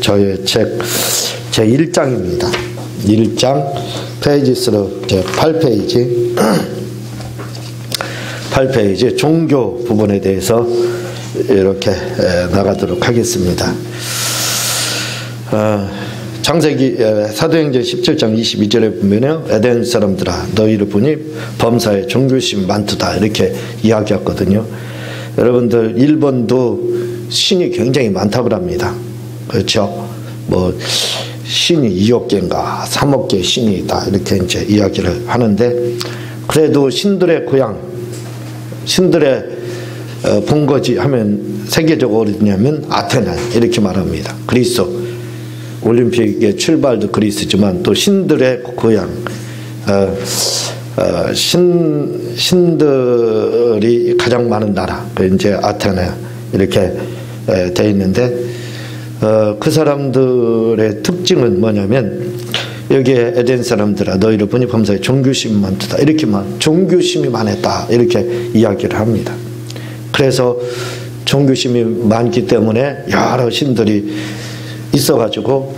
저의 책 제1장입니다. 1장 페이지 수로 제 8페이지 8페이지 종교 부분에 대해서 이렇게 나가도록 하겠습니다. 창세기 사도행전 17장 22절에 보면요, 에덴 사람들아 너희를 보니 범사에 종교심 많도다 이렇게 이야기했거든요. 여러분들 일본도 신이 굉장히 많다고 합니다. 그렇죠? 뭐 신이 2억 개인가 3억 개 신이 있다 이렇게 이제 이야기를 하는데, 그래도 신들의 고향, 신들의 본거지 하면 세계적으로 어디냐면 아테네 이렇게 말합니다. 그리스 올림픽의 출발도 그리스지만 또 신들의 고향, 신들이 가장 많은 나라, 이제 아테네 이렇게 돼 있는데, 그 사람들의 특징은 뭐냐면, 여기에 에덴 사람들아 너희를 보니 범사에 종교심이 많다 이렇게 종교심이 많았다 이렇게 이야기를 합니다. 그래서 종교심이 많기 때문에 여러 신들이 있어가지고,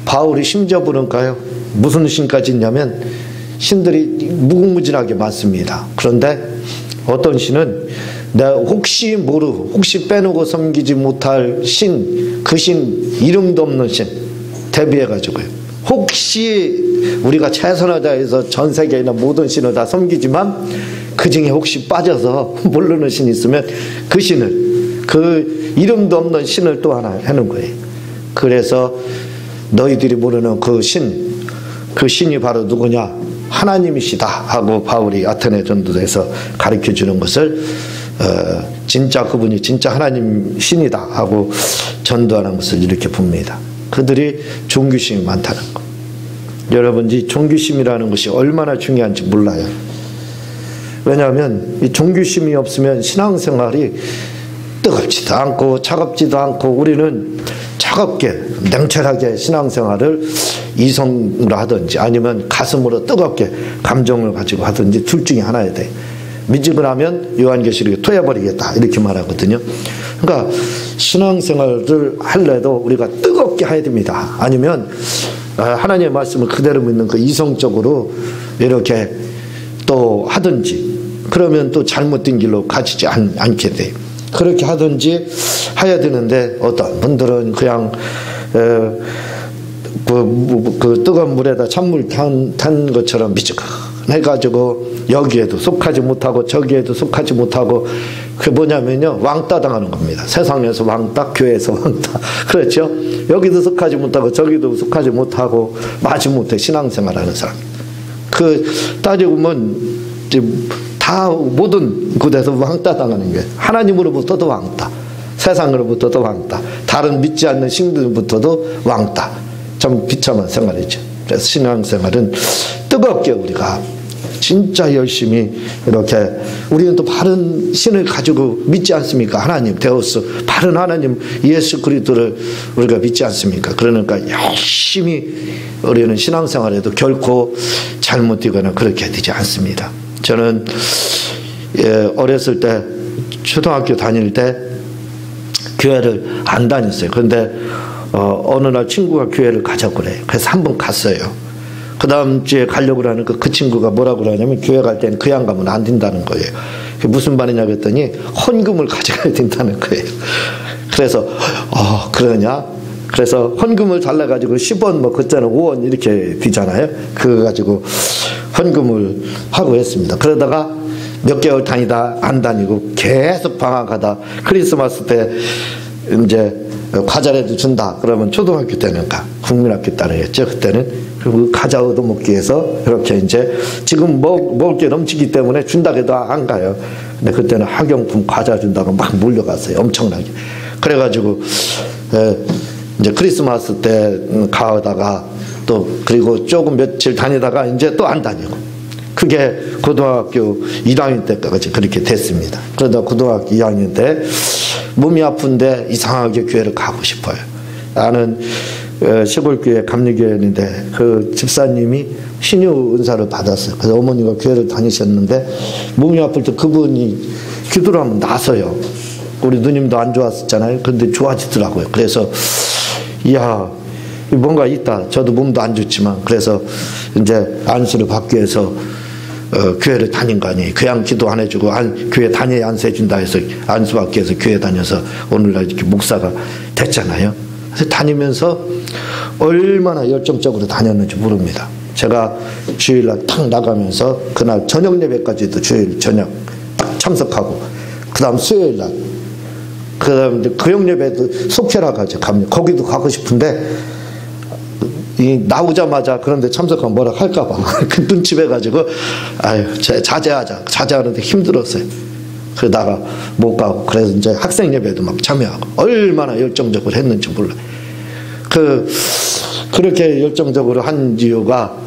바울이 심지어 부른가요? 무슨 신까지 있냐면 신들이 무궁무진하게 많습니다. 그런데 어떤 신은 내가 혹시 빼놓고 섬기지 못할 신, 그 신 이름도 없는 신 대비해가지고요, 혹시 우리가 최선을 다해서 전 세계에 있는 모든 신을 다 섬기지만 그 중에 혹시 빠져서 모르는 신이 있으면 그 신을, 그 이름도 없는 신을 또 하나 하는 거예요. 그래서 너희들이 모르는 그 신이 바로 누구냐? 하나님이시다 하고 바울이 아테네 전도에서 가르쳐 주는 것을 진짜 그분이 진짜 하나님 신이다 하고 전도하는 것을 이렇게 봅니다. 그들이 종교심이 많다는 것. 여러분, 이 종교심이라는 것이 얼마나 중요한지 몰라요. 왜냐하면 이 종교심이 없으면 신앙생활이 뜨겁지도 않고 차갑지도 않고, 우리는 차갑게 냉철하게 신앙생활을 이성으로 하든지 아니면 가슴으로 뜨겁게 감정을 가지고 하든지 둘 중에 하나야 돼. 미지근 하면 요한계시록에 토해버리겠다 이렇게 말하거든요. 그러니까 신앙생활을 할래도 우리가 뜨겁게 해야 됩니다. 아니면 하나님의 말씀을 그대로 믿는 그 이성적으로 이렇게 또 하든지, 그러면 또 잘못된 길로 가지지 않게 돼요. 그렇게 하든지 해야 되는데, 어떤 분들은 그냥 그 뜨거운 물에다 찬물 탄 것처럼 미지근해가지고 여기에도 속하지 못하고 저기에도 속하지 못하고, 그게 뭐냐면요, 왕따 당하는 겁니다. 세상에서 왕따, 교회에서 왕따. 그렇죠? 여기도 속하지 못하고 저기도 속하지 못하고 마지못해 신앙생활하는 사람. 따지고 보면 다 모든 곳에서 왕따 당하는 거예요. 하나님으로부터도 왕따, 세상으로부터도 왕따, 다른 믿지 않는 신들부터도 왕따. 참 비참한 생활이죠. 그래서 신앙생활은 뜨겁게 우리가 진짜 열심히 이렇게, 우리는 또 바른 신을 가지고 믿지 않습니까? 하나님 데우스, 바른 하나님 예수 그리스도를 우리가 믿지 않습니까? 그러니까 열심히 우리는 신앙생활에도 결코 잘못되거나 그렇게 되지 않습니다. 저는 어렸을 때, 초등학교 다닐 때 교회를 안 다녔어요. 그런데 어느 날 친구가 교회를 가자고 그래요. 그래서 한번 갔어요. 그 다음 주에 가려고 하니까 그 친구가 뭐라고 그러냐면, 교회 갈 때는 그냥 가면 안 된다는 거예요. 그게 무슨 말이냐 그랬더니 헌금을 가져가야 된다는 거예요. 그래서 그러냐? 그래서 헌금을 달라가지고 10원, 뭐 그때는 5원 이렇게 되잖아요. 그거 가지고 헌금을 하고 했습니다. 그러다가 몇 개월 다니다 안 다니고 계속 방학하다 크리스마스 때 이제 과자라도 준다 그러면, 초등학교 때는 국민학교 때였죠. 그때는. 그리고 과자 얻어먹기 위해서 이렇게 이제, 지금 먹을 게 넘치기 때문에 준다고 해도 안 가요. 근데 그때는 학용품 과자 준다고 막 몰려갔어요. 엄청나게. 그래가지고 이제 크리스마스 때 가다가 또, 그리고 조금 며칠 다니다가 이제 또 안 다니고, 그게 고등학교 1학년 때까지 그렇게 됐습니다. 그러다 고등학교 2학년 때 몸이 아픈데 이상하게 교회를 가고 싶어요. 나는 시골교회 감리교회였는데 그 집사님이 신유 은사를 받았어요. 그래서 어머니가 교회를 다니셨는데 몸이 아플 때 그분이 기도를 하면 나서요. 우리 누님도 안 좋았었잖아요. 그런데 좋아지더라고요. 그래서 이야, 뭔가 있다. 저도 몸도 안 좋지만 그래서 이제 안수를 받기 위해서 교회를 다닌 거 아니에요. 그냥 기도 안 해주고 교회 다녀야 안수 해준다 해서 안수 받기 위해서 교회 다녀서 오늘날 이렇게 목사가 됐잖아요. 그래서 다니면서 얼마나 열정적으로 다녔는지 모릅니다. 제가 주일날 탁 나가면서 그날 저녁 예배까지도 주일 저녁 딱 참석하고 그 다음 수요일날 그 다음 교육 예배도 속회라 가지고 갑니다. 거기도 가고 싶은데 나오자마자 그런데 참석하면 뭐라 할까봐 그 눈치 해가지고 아유 자제하는데 힘들었어요. 그러다가 못 가고 그래서 이제 학생 예배도 막 참여하고 얼마나 열정적으로 했는지 몰라요. 그렇게 열정적으로 한 이유가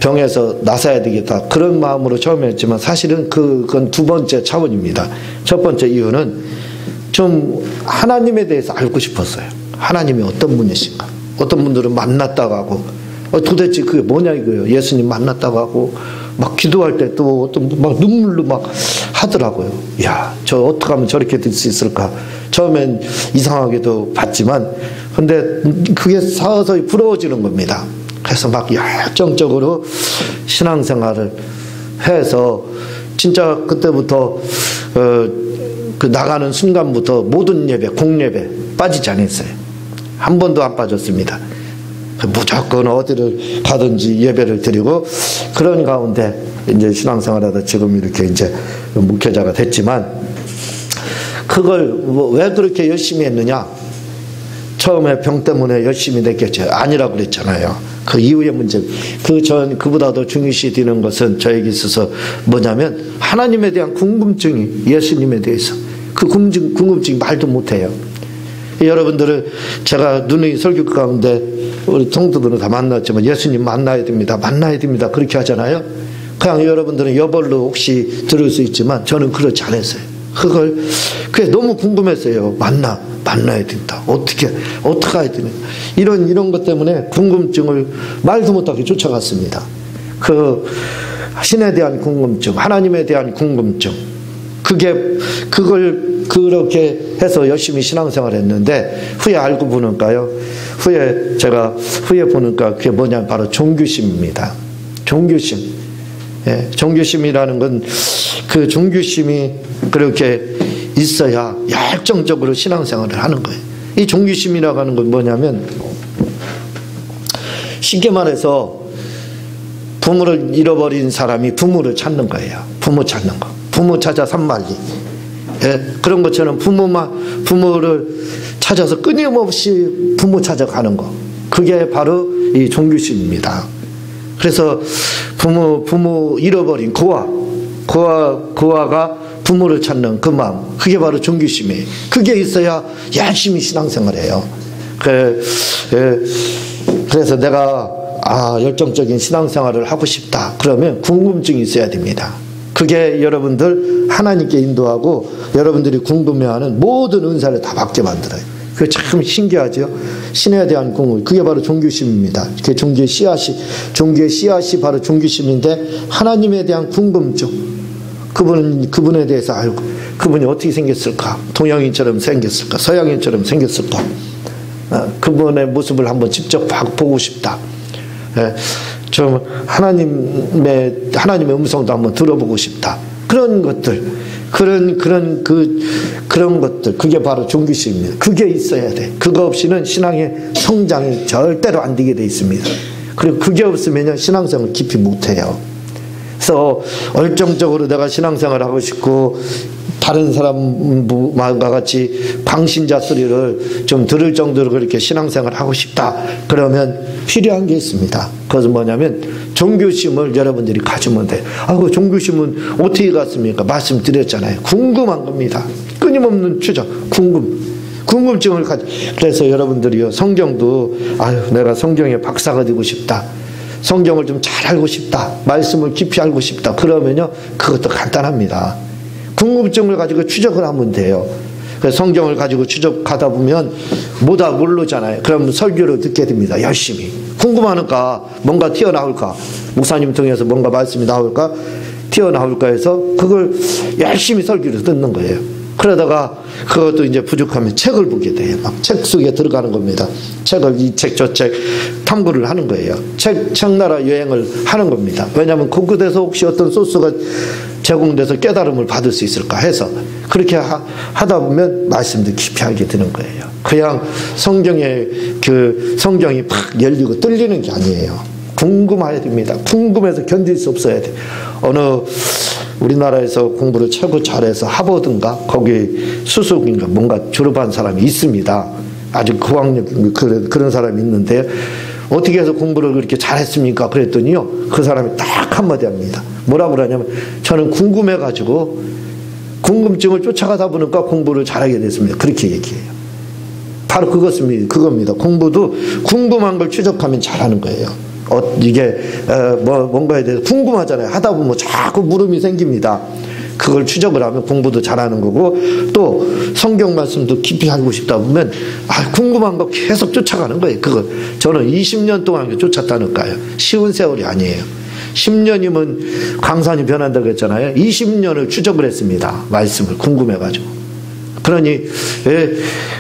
병에서 나서야 되겠다 그런 마음으로 처음에 했지만 사실은 그건 두 번째 차원입니다. 첫 번째 이유는 좀 하나님에 대해서 알고 싶었어요. 하나님이 어떤 분이신가. 어떤 분들은 만났다고 하고 도대체 그게 뭐냐 이거예요. 예수님 만났다고 하고 막 기도할 때 또 어떤 막 눈물로 막 하더라고요. 야, 저 어떻게 하면 저렇게 될 수 있을까. 처음엔 이상하게도 봤지만 근데 그게 서서히 부러워지는 겁니다. 그래서 막 열정적으로 신앙생활을 해서 진짜 그때부터 그 나가는 순간부터 모든 예배, 공예배 빠지지 않았어요. 한 번도 안 빠졌습니다. 무조건 어디를 가든지 예배를 드리고 그런 가운데 이제 신앙생활하다 지금 이렇게 이제 목회자가 됐지만 그걸 왜 그렇게 열심히 했느냐? 처음에 병 때문에 열심히 됐겠죠. 아니라고 그랬잖아요. 그 이후의 문제, 그보다 더 중요시 되는 것은 저에게 있어서 뭐냐면 하나님에 대한 궁금증이 예수님에 대해서 그 궁금증이 말도 못해요. 여러분들을 제가 누누이 설교 가운데 우리 성도들은 다 만났지만 예수님 만나야 됩니다. 그렇게 하잖아요. 그냥 여러분들은 여벌로 혹시 들을 수 있지만 저는 그렇지 않았어요. 그게 너무 궁금했어요. 만나야 된다. 어떻게 해야 되는 이런 것 때문에 궁금증을 말도 못하게 쫓아갔습니다. 신에 대한 궁금증, 하나님에 대한 궁금증, 그걸 그렇게 해서 열심히 신앙생활 했는데 후에 알고 보니까요. 후에 보니까 그게 뭐냐면 바로 종교심입니다. 종교심. 예, 종교심이라는 건 그 종교심이 그렇게 있어야 열정적으로 신앙생활을 하는 거예요. 이 종교심이라고 하는 건 뭐냐면 쉽게 말해서 부모를 잃어버린 사람이 부모를 찾는 거예요. 부모 찾는 거. 부모 찾아 산만리. 예, 그런 것처럼 부모를 찾아서 끊임없이 부모 찾아가는 거. 그게 바로 이 종교심입니다. 그래서 부모 잃어버린 고아가 부모를 찾는 그 마음. 그게 바로 종교심이에요. 그게 있어야 열심히 신앙생활해요. 그래서 내가 열정적인 신앙생활을 하고 싶다. 그러면 궁금증이 있어야 됩니다. 그게 여러분들 하나님께 인도하고 여러분들이 궁금해하는 모든 은사를 다 받게 만들어요. 그게 참 신기하죠. 신에 대한 궁금, 그게 바로 종교심입니다. 그게 종교의 씨앗이 바로 종교심인데 하나님에 대한 궁금증, 그분에 대해서 알고 그분이 어떻게 생겼을까, 동양인처럼 생겼을까, 서양인처럼 생겼을까, 그분의 모습을 한번 직접 보고 싶다. 좀 하나님의 음성도 한번 들어보고 싶다. 그런 것들, 그런 것들, 그게 바로 종교심입니다. 그게 있어야 돼. 그거 없이는 신앙의 성장이 절대로 안 되게 돼 있습니다. 그리고 그게 없으면 신앙생활을 깊이 못해요. 그래서 얼정적으로 내가 신앙생활을 하고 싶고 다른 사람과 같이 방신자 소리를 좀 들을 정도로 그렇게 신앙생활을 하고 싶다. 그러면 필요한 게 있습니다. 그것은 뭐냐면 종교심을 여러분들이 가지면 돼요. 그 종교심은 어떻게 갔습니까? 말씀드렸잖아요. 궁금한 겁니다. 끊임없는 추적, 궁금증을 그래서 여러분들이요, 성경도 내가 성경의 박사가 되고 싶다. 성경을 좀 잘 알고 싶다. 말씀을 깊이 알고 싶다. 그러면요, 그것도 간단합니다. 궁금증을 가지고 추적을 하면 돼요. 그래서 성경을 가지고 추적하다 보면 뭐다 모르잖아요. 그럼 설교를 듣게 됩니다. 열심히. 궁금하니까 뭔가 튀어나올까? 목사님 통해서 뭔가 말씀이 나올까? 튀어나올까 해서 그걸 열심히 설교를 듣는 거예요. 그러다가 그것도 이제 부족하면 책을 보게 돼요. 막 책 속에 들어가는 겁니다. 책을 이 책 저 책 탐구를 하는 거예요. 책나라 여행을 하는 겁니다. 왜냐하면 그곳에서 혹시 어떤 소스가 제공돼서 깨달음을 받을 수 있을까 해서 그렇게 하다 보면 말씀도 깊이 알게 되는 거예요. 그냥 성경이 팍 열리고 뚫리는 게 아니에요. 궁금해야 됩니다. 궁금해서 견딜 수 없어야 돼. 어느 우리나라에서 공부를 최고 잘해서 하버드인가 거기 수석인가 뭔가 졸업한 사람이 있습니다. 아주 고학력 그런 사람이 있는데 어떻게 해서 공부를 그렇게 잘했습니까? 그랬더니요 그 사람이 딱 한마디 합니다. 뭐라고 그러냐면 저는 궁금해가지고 궁금증을 쫓아가다 보니까 공부를 잘하게 됐습니다. 그렇게 얘기해요. 바로 그겁니다. 공부도 궁금한 걸 추적하면 잘하는 거예요. 이게 뭔가에 대해서 궁금하잖아요. 하다 보면 자꾸 물음이 생깁니다. 그걸 추적을 하면 공부도 잘하는 거고 또 성경 말씀도 깊이 알고 싶다 보면 궁금한 거 계속 쫓아가는 거예요. 그거 저는 20년 동안 쫓았다니까요. 쉬운 세월이 아니에요. 10년이면 강산이 변한다고 했잖아요. 20년을 추적을 했습니다. 말씀을 궁금해가지고.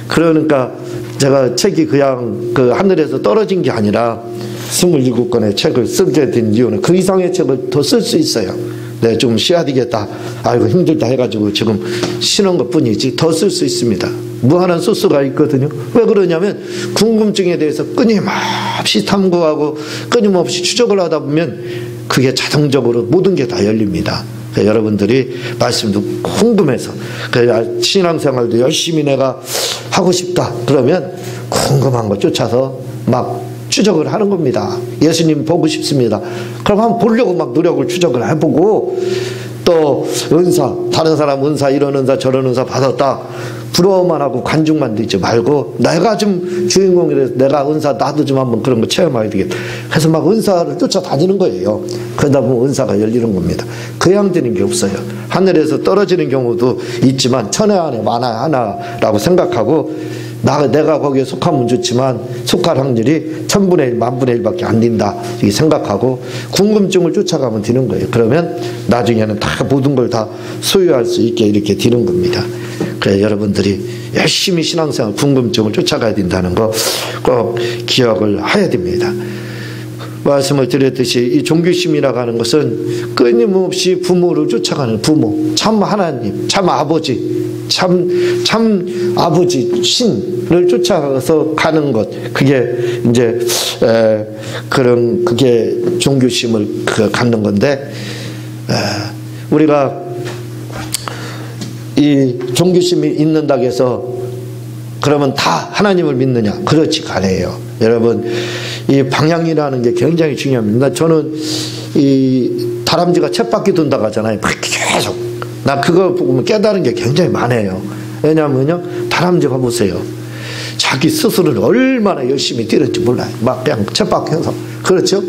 그러니까 제가 책이 그냥 그 하늘에서 떨어진 게 아니라 27권의 책을 쓰게 된 이유는 그 이상의 책을 더 쓸 수 있어요. 네, 좀 쉬어야 되겠다. 아이고 힘들다 해가지고 지금 쉬는 것 뿐이지 더 쓸 수 있습니다. 무한한 소스가 있거든요. 왜 그러냐면 궁금증에 대해서 끊임없이 탐구하고 끊임없이 추적을 하다 보면 그게 자동적으로 모든 게 다 열립니다. 여러분들이 말씀도 궁금해서 신앙생활도 열심히 내가 하고 싶다 그러면 궁금한 거 쫓아서 막 추적을 하는 겁니다. 예수님 보고 싶습니다. 그럼 한번 보려고 막 노력을 추적을 해보고 또 은사 다른 사람 은사 이런 은사 저런 은사 받았다 부러워만 하고 관중만 되지 말고 내가 좀 주인공이 돼서 내가 은사 나도 좀 한번 그런 거 체험해야 되겠다. 그래서 막 은사를 쫓아다니는 거예요. 그러다 보면 은사가 열리는 겁니다. 그냥 되는 게 없어요. 하늘에서 떨어지는 경우도 있지만 천에 안에 만에 하나라고 생각하고 내가 거기에 속하면 좋지만 속할 확률이 1000분의 1, 10,000분의 1밖에 안 된다 이렇게 생각하고 궁금증을 쫓아가면 되는 거예요. 그러면 나중에는 다 모든 걸 다 소유할 수 있게 이렇게 되는 겁니다. 그래서 여러분들이 열심히 신앙생활 궁금증을 쫓아가야 된다는 거 꼭 기억을 해야 됩니다. 말씀을 드렸듯이 이 종교심이라고 하는 것은 끊임없이 부모를 쫓아가는 부모, 참 하나님, 참 아버지, 참 아버지 신을 쫓아가서 가는 것 그게 이제 그게 종교심을 갖는 건데 우리가 이 종교심이 있는다고 해서 그러면 다 하나님을 믿느냐? 그렇지가 않아요. 여러분 이 방향이라는 게 굉장히 중요합니다. 저는 이 다람쥐가 쳇바퀴 돈다고 하잖아요. 계속 나 그거 보면 깨달은 게 굉장히 많아요. 왜냐하면요 다람쥐 봐보세요. 자기 스스로는 얼마나 열심히 뛰는지 몰라요. 막 그냥 쳇바퀴 해서 그렇죠?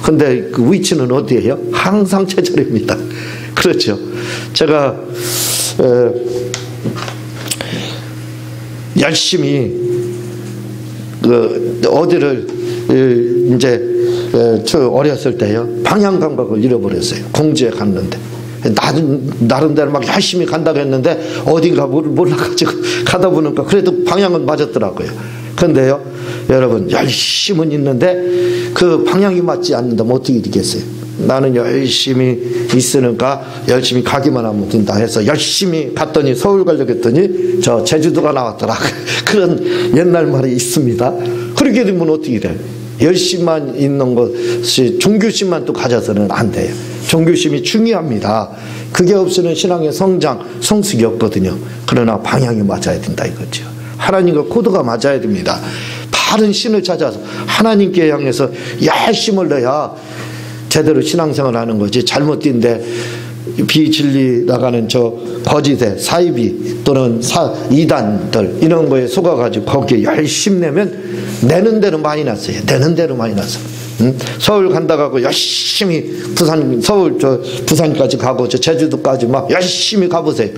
근데 그 위치는 어디예요? 항상 제자리입니다. 그렇죠? 제가 열심히 어디를 이제 저 어렸을 때요 방향 감각을 잃어버렸어요. 공주에 갔는데 나름대로 막 열심히 간다고 했는데 어딘가 몰라가지고 가다 보니까 그래도 방향은 맞았더라고요. 근데요 여러분 열심은 있는데 그 방향이 맞지 않는다면 어떻게 되겠어요? 나는 열심히 있으니까 열심히 가기만 하면 된다 해서 열심히 갔더니 서울 가려고 했더니 저 제주도가 나왔더라. 그런 옛날 말이 있습니다. 그렇게 되면 어떻게 돼요? 열심만 있는 것이 종교심만 또 가져서는 안 돼요. 종교심이 중요합니다. 그게 없으면 신앙의 성장, 성숙이 없거든요. 그러나 방향이 맞아야 된다 이거죠. 하나님과 코드가 맞아야 됩니다. 바른 신을 찾아서 하나님께 향해서 열심을 내야 제대로 신앙생활을 하는 거지. 잘못된데 비진리 나가는 저 거짓의 사이비 또는 이단들 이런 거에 속아가지고 거기에 열심 내면 내는 대로 많이 났어요. 내는 대로 많이 났어. 서울 간다고 열심히 부산까지 가고 저 제주도까지 막 열심히 가보세요.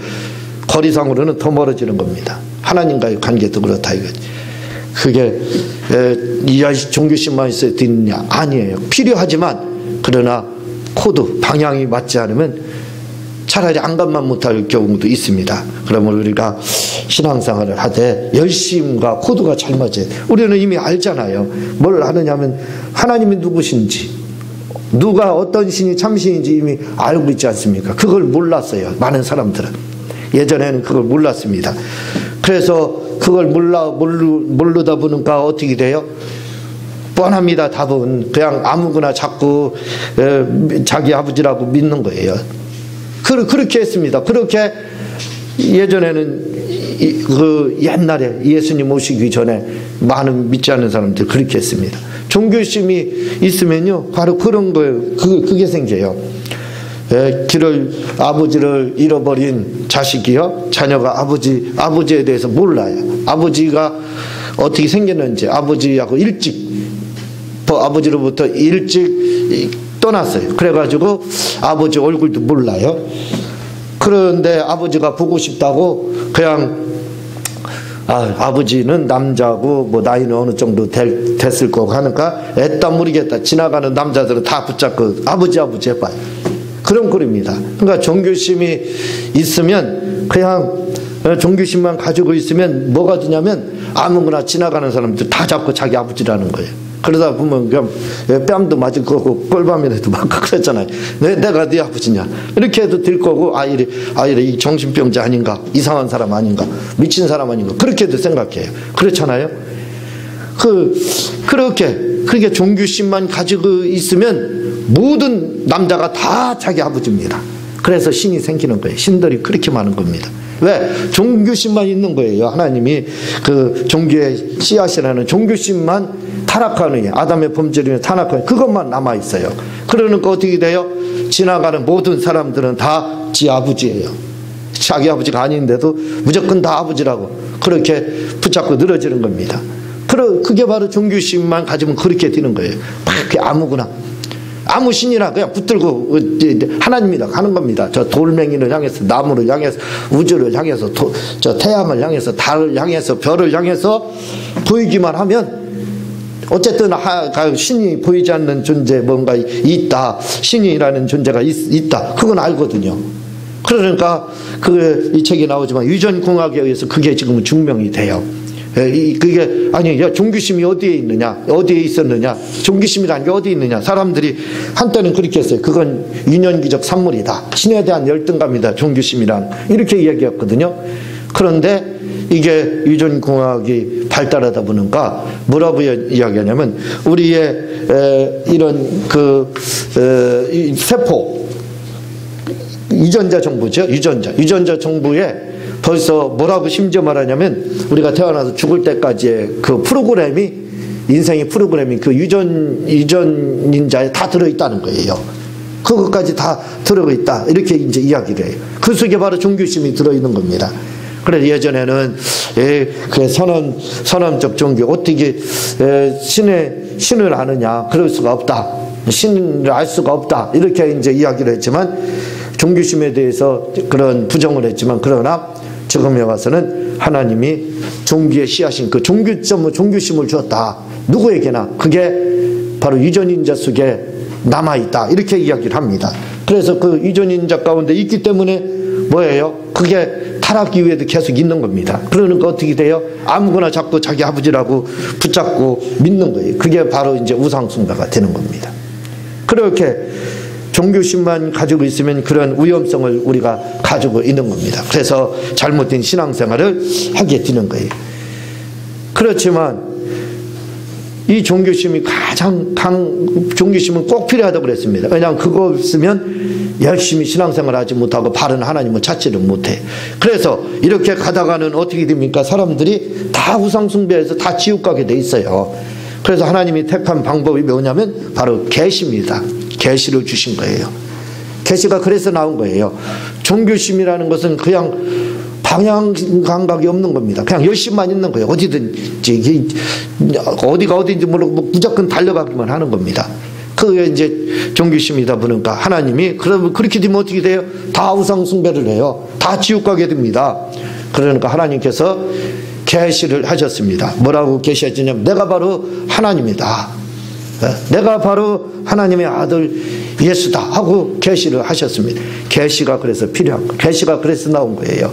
거리상으로는 더 멀어지는 겁니다. 하나님과의 관계도 그렇다 이거지. 그게 이 종교심만 있어야 되느냐? 아니에요. 필요하지만 그러나 코드 방향이 맞지 않으면 차라리 안 가만 못할 경우도 있습니다. 그러면 우리가 신앙생활을 하되 열심과 코드가 잘 맞아요. 우리는 이미 알잖아요. 뭘 하느냐면 하나님이 누구신지, 누가 어떤 신이 참신인지 이미 알고 있지 않습니까? 그걸 몰랐어요. 많은 사람들은. 예전에는 그걸 몰랐습니다. 그래서 그걸 모르다 보니까 어떻게 돼요? 뻔합니다. 답은 그냥 아무거나 자꾸 자기 아버지라고 믿는 거예요. 그렇게 했습니다. 그렇게 예전에는 그 옛날에 예수님 오시기 전에 많은 믿지 않는 사람들 그렇게 했습니다. 종교심이 있으면요 바로 그런 거예요. 그게 생겨요. 아버지를 잃어버린 자식이요, 자녀가 아버지에 대해서 몰라요. 아버지가 어떻게 생겼는지, 아버지하고 아버지로부터 일찍 떠났어요. 그래가지고 아버지 얼굴도 몰라요. 그런데 아버지가 보고 싶다고 그냥 아버지는 남자고 뭐 나이는 어느 정도 됐을 거고 하니까 애따 모르겠다. 지나가는 남자들은 다 붙잡고 아버지 해봐요. 그런 꼴입니다. 그러니까 종교심이 있으면 그냥 종교심만 가지고 있으면 뭐가 되냐면 아무거나 지나가는 사람들 다 잡고 자기 아버지라는 거예요. 그러다 보면 그냥 뺨도 맞을 거고 꼴밤이라도 맞고 그랬잖아요. 내가 네 아버지냐 이렇게 해도 될 거고 이래 이 정신병자 아닌가, 이상한 사람 아닌가, 미친 사람 아닌가 그렇게도 생각해요. 그렇잖아요. 그렇게 종교심만 가지고 있으면 모든 남자가 다 자기 아버지입니다. 그래서 신이 생기는 거예요. 신들이 그렇게 많은 겁니다. 왜? 종교심만 있는 거예요. 하나님이 그 종교의 씨앗이라는 종교심만 타락하는, 아담의 범죄로 타락하는 그것만 남아있어요. 그러니까 어떻게 돼요? 지나가는 모든 사람들은 다 지 아버지예요. 자기 아버지가 아닌데도 무조건 다 아버지라고 그렇게 붙잡고 늘어지는 겁니다. 그게 바로 종교심만 가지면 그렇게 되는 거예요. 막 아무거나 아무 신이나 그냥 붙들고 하나님이라고 하는 겁니다. 저 돌멩이를 향해서, 나무를 향해서, 우주를 향해서, 저 태양을 향해서, 달을 향해서, 별을 향해서 보이기만 하면 어쨌든 신이 보이지 않는 존재 뭔가 있다, 신이라는 존재가 있다, 그건 알거든요. 그러니까 이 책에 나오지만 유전공학에 의해서 그게 지금 증명이 돼요. 그게 아니 종교심이 어디에 있느냐, 어디에 있었느냐, 종교심이라는 게 어디에 있느냐. 사람들이 한때는 그렇게 했어요. 그건 유년기적 산물이다, 신에 대한 열등감이다, 종교심이란 이렇게 이야기했거든요. 그런데 이게 유전공학이 발달하다 보니까 뭐라고 이야기하냐면 우리의 이런 이 세포 유전자 정보죠. 유전자 정보에 벌써 뭐라고 심지어 말하냐면 우리가 태어나서 죽을 때까지의 그 프로그램이, 인생의 프로그램이 그 유전인자에 다 들어있다는 거예요. 그것까지 다 들어있다, 이렇게 이제 이야기를 해요. 그 속에 바로 종교심이 들어있는 겁니다. 그래서 예전에는 그 선언적 종교, 어떻게 신을 아느냐, 그럴 수가 없다, 신을 알 수가 없다, 이렇게 이제 이야기를 했지만, 종교심에 대해서 그런 부정을 했지만, 그러나 지금에 와서는 하나님이 종교의 씨앗인 그 종교심을 주었다, 누구에게나. 그게 바로 유전인자 속에 남아있다, 이렇게 이야기를 합니다. 그래서 그 유전인자 가운데 있기 때문에 뭐예요? 그게 타락 이후에도 계속 있는 겁니다. 그러니까 어떻게 돼요? 아무거나 자꾸 자기 아버지라고 붙잡고 믿는 거예요. 그게 바로 이제 우상숭배가 되는 겁니다. 그렇게 종교심만 가지고 있으면 그런 위험성을 우리가 가지고 있는 겁니다. 그래서 잘못된 신앙생활을 하게 되는 거예요. 그렇지만 이 종교심이 종교심은 꼭 필요하다고 그랬습니다. 왜냐하면 그거 없으면 열심히 신앙생활하지 못하고 바른 하나님을 찾지를 못해. 그래서 이렇게 가다가는 어떻게 됩니까? 사람들이 다 우상숭배해서 다 지옥 가게 돼 있어요. 그래서 하나님이 택한 방법이 뭐냐면 바로 계시입니다. 계시를 주신 거예요. 계시가 그래서 나온 거예요. 종교심이라는 것은 그냥 방향 감각이 없는 겁니다. 그냥 열심만 있는 거예요. 어디든지, 어디가 어딘지 모르고 무조건 달려가기만 하는 겁니다. 그게 이제 종교심이다 보니까 하나님이 그렇게 되면 어떻게 돼요? 다 우상숭배를 해요. 다 지옥 가게 됩니다. 그러니까 하나님께서 계시를 하셨습니다. 뭐라고 계시하셨냐면 내가 바로 하나님이다. 내가 바로 하나님의 아들 예수다 하고 계시를 하셨습니다. 계시가 그래서 필요한 거예요. 계시가 그래서 나온 거예요.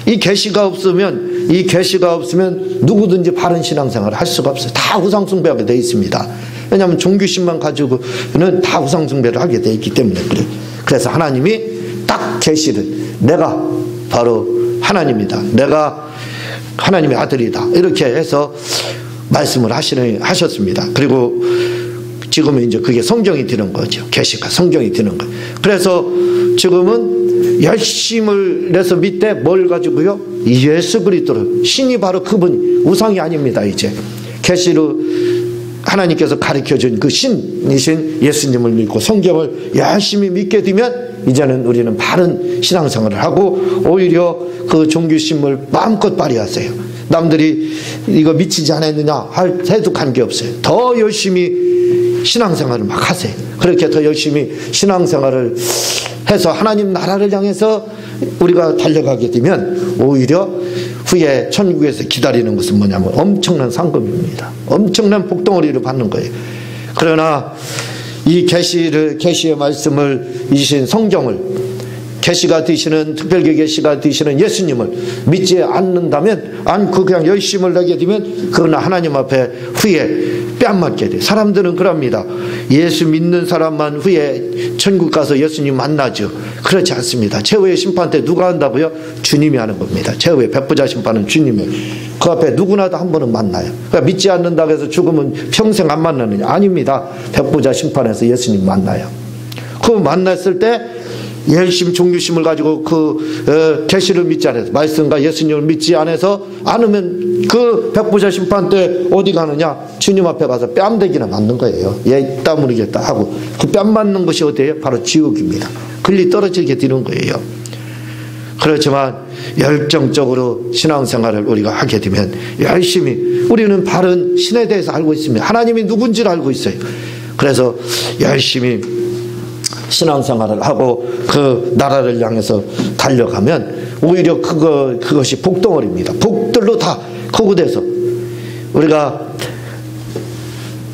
이 계시가 없으면 누구든지 바른 신앙생활을 할 수가 없어요. 다 우상숭배하게 되어 있습니다. 왜냐하면 종교심만 가지고는 다 우상숭배를 하게 되어 있기 때문에 그래요. 그래서 하나님이 딱 계시를 내가 바로 하나님이다. 내가 하나님의 아들이다. 이렇게 해서 말씀을 하셨습니다. 그리고 지금은 이제 그게 성경이 되는 거죠. 계시가 성경이 되는 거예요. 그래서 지금은 열심을 내서 밑에 뭘 가지고요? 예수 그리스도를, 신이 바로 그분이, 우상이 아닙니다. 이제 계시로 하나님께서 가르쳐준 그 신이신 예수님을 믿고 성경을 열심히 믿게 되면 이제는 우리는 바른 신앙생활을 하고 오히려 그 종교심을 마음껏 발휘하세요. 남들이 이거 미치지 않았느냐 해도 관계없어요. 더 열심히 신앙생활을 막 하세요. 그렇게 더 열심히 신앙생활을 해서 하나님 나라를 향해서 우리가 달려가게 되면 오히려 후에 천국에서 기다리는 것은 뭐냐면 엄청난 상급입니다. 엄청난 복덩어리를 받는 거예요. 그러나 이 계시의 말씀을 이신 성경을, 계시가 되시는, 특별히 계시가 되시는 예수님을 믿지 않는다면, 그냥 열심을 내게 되면 그건 하나님 앞에 후에 뺨맞게 돼. 사람들은 그럽니다. 예수 믿는 사람만 후에 천국 가서 예수님 만나죠. 그렇지 않습니다. 최후의 심판 때 누가 한다고요? 주님이 하는 겁니다. 최후의 백부자 심판은 주님이. 그 앞에 누구나도 한 번은 만나요. 그러니까 믿지 않는다고 해서 죽으면 평생 안 만나느냐? 아닙니다. 백부자 심판에서 예수님 만나요. 그 만났을 때 열심 종교심을 가지고 계시를 믿지 않아서, 말씀과 예수님을 믿지 않으면 그 백부자 심판 때 어디 가느냐? 주님 앞에 가서 뺨대기나 맞는 거예요. 있다 모르겠다 하고. 그 뺨 맞는 것이 어디예요? 바로 지옥입니다. 글리 떨어지게 되는 거예요. 그렇지만 열정적으로 신앙생활을 우리가 하게 되면 열심히, 우리는 바른 신에 대해서 알고 있습니다. 하나님이 누군지를 알고 있어요. 그래서 열심히 신앙생활을 하고 그 나라를 향해서 달려가면 오히려 그것이 복덩어리입니다. 복들로 다 거구돼서 우리가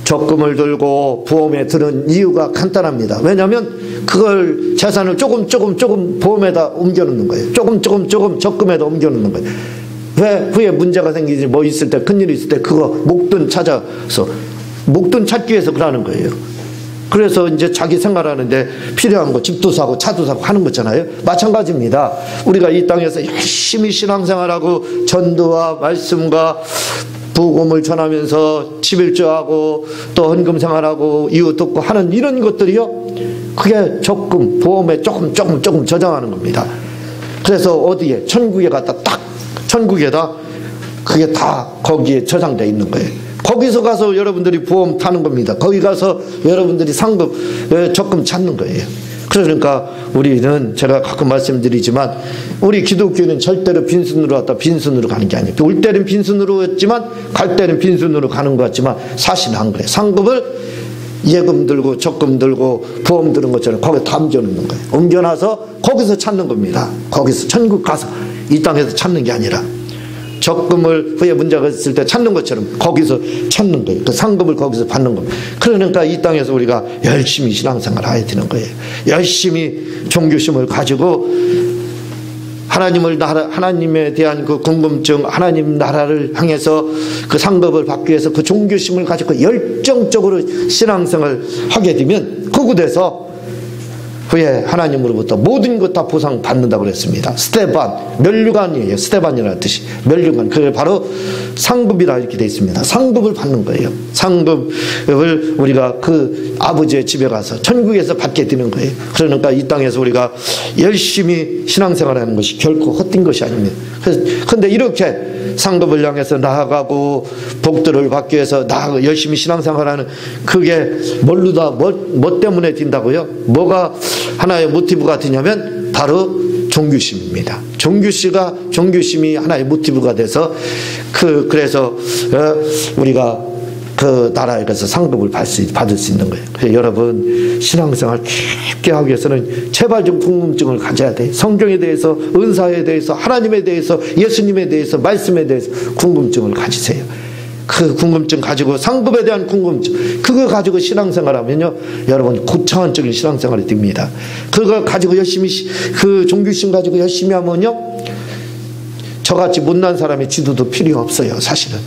적금을 들고 보험에 드는 이유가 간단합니다. 왜냐하면 그걸 재산을 조금 보험에다 옮겨놓는 거예요. 조금 적금에다 옮겨놓는 거예요. 왜 후에 문제가 생기지 뭐 있을 때, 큰일이 있을 때 그거 목돈 찾기 위해서 그러는 거예요. 그래서 이제 자기 생활하는데 필요한 거 집도 사고 차도 사고 하는 거잖아요. 마찬가지입니다. 우리가 이 땅에서 열심히 신앙생활하고 전도와 말씀과 복음을 전하면서 11조하고 또 헌금 생활하고 이웃 돕고 하는 이런 것들이요, 그게 적금, 보험에 조금 저장하는 겁니다. 그래서 어디에? 천국에 갖다 천국에다 그게 다 거기에 저장되어 있는 거예요. 거기서 가서 여러분들이 보험 타는 겁니다. 거기 가서 여러분들이 상급, 적금 찾는 거예요. 그러니까 우리는, 제가 가끔 말씀드리지만, 우리 기독교는 절대로 빈손으로 왔다 빈손으로 가는 게 아니에요. 올 때는 빈손으로 왔지만 갈 때는 빈손으로 가는 것 같지만 사실은 안 그래요. 상급을 예금 들고 적금 들고 보험 드는 것처럼 거기에 다 옮겨놓는 거예요. 옮겨놔서 거기서 찾는 겁니다. 거기서 천국 가서, 이 땅에서 찾는 게 아니라 적금을 후에 문제가 있을 때 찾는 것처럼 거기서 찾는 거예요. 그 상급을 거기서 받는 겁니다. 그러니까 이 땅에서 우리가 열심히 신앙생활을 해야 되는 거예요. 열심히 종교심을 가지고 하나님에 대한 그 궁금증, 하나님 나라를 향해서 그 상급을 받기 위해서 그 종교심을 가지고 열정적으로 신앙생활을 하게 되면 그곳에서 후에 하나님으로부터 모든 것 다 보상받는다고 그랬습니다. 스테반, 면류관이에요. 스테반이라는 뜻이. 면류관. 그게 바로 상급이라 이렇게 되어 있습니다. 상급을 받는 거예요. 상급을 우리가 그 아버지의 집에 가서 천국에서 받게 되는 거예요. 그러니까 이 땅에서 우리가 열심히 신앙생활을 하는 것이 결코 헛된 것이 아닙니다. 그런데 이렇게 상급을 향해서 나아가고 복들을 받기 위해서 열심히 신앙생활하는, 그게 뭐 때문에 뛴다고요? 뭐가 하나의 모티브가 되냐면 바로 종교심입니다. 종교심이 하나의 모티브가 돼서 그래서 우리가 그 나라에 가서 상급을 받을 수 있는 거예요. 그래서 여러분, 신앙생활 깊게 하기 위해서는 제발 좀 궁금증을 가져야 돼. 성경에 대해서, 은사에 대해서, 하나님에 대해서, 예수님에 대해서, 말씀에 대해서 궁금증을 가지세요. 그 궁금증 가지고, 상급에 대한 궁금증, 그거 가지고 신앙생활하면요, 여러분 고차원적인 신앙생활이 됩니다. 그거 가지고 열심히, 그 종교심 가지고 열심히 하면요, 저같이 못난 사람의 지도도 필요 없어요. 사실은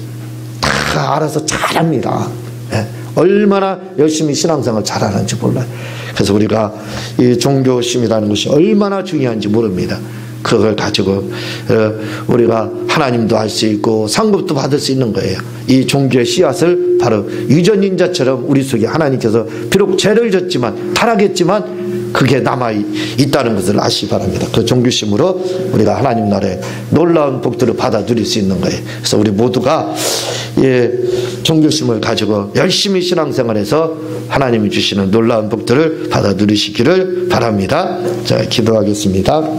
다 알아서 잘합니다. 예. 얼마나 열심히 신앙생활 잘하는지 몰라요. 그래서 우리가 이 종교심이라는 것이 얼마나 중요한지 모릅니다. 그걸 가지고 우리가 하나님도 할 수 있고 상급도 받을 수 있는 거예요. 이 종교의 씨앗을 바로 유전인자처럼 우리 속에 하나님께서 비록 죄를 졌지만, 타락했지만 그게 남아있다는 것을 아시기 바랍니다. 그 종교심으로 우리가 하나님 나라의 놀라운 복들을 받아 누릴 수 있는 거예요. 그래서 우리 모두가 종교심을 가지고 열심히 신앙생활해서 하나님이 주시는 놀라운 복들을 받아 누리시기를 바랍니다. 자, 기도하겠습니다.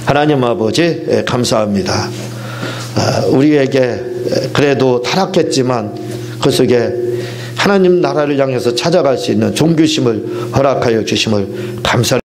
하나님 아버지, 감사합니다. 우리에게 그래도 타락했지만 그 속에 하나님 나라를 향해서 찾아갈 수 있는 종교심을 허락하여 주심을 감사합니다.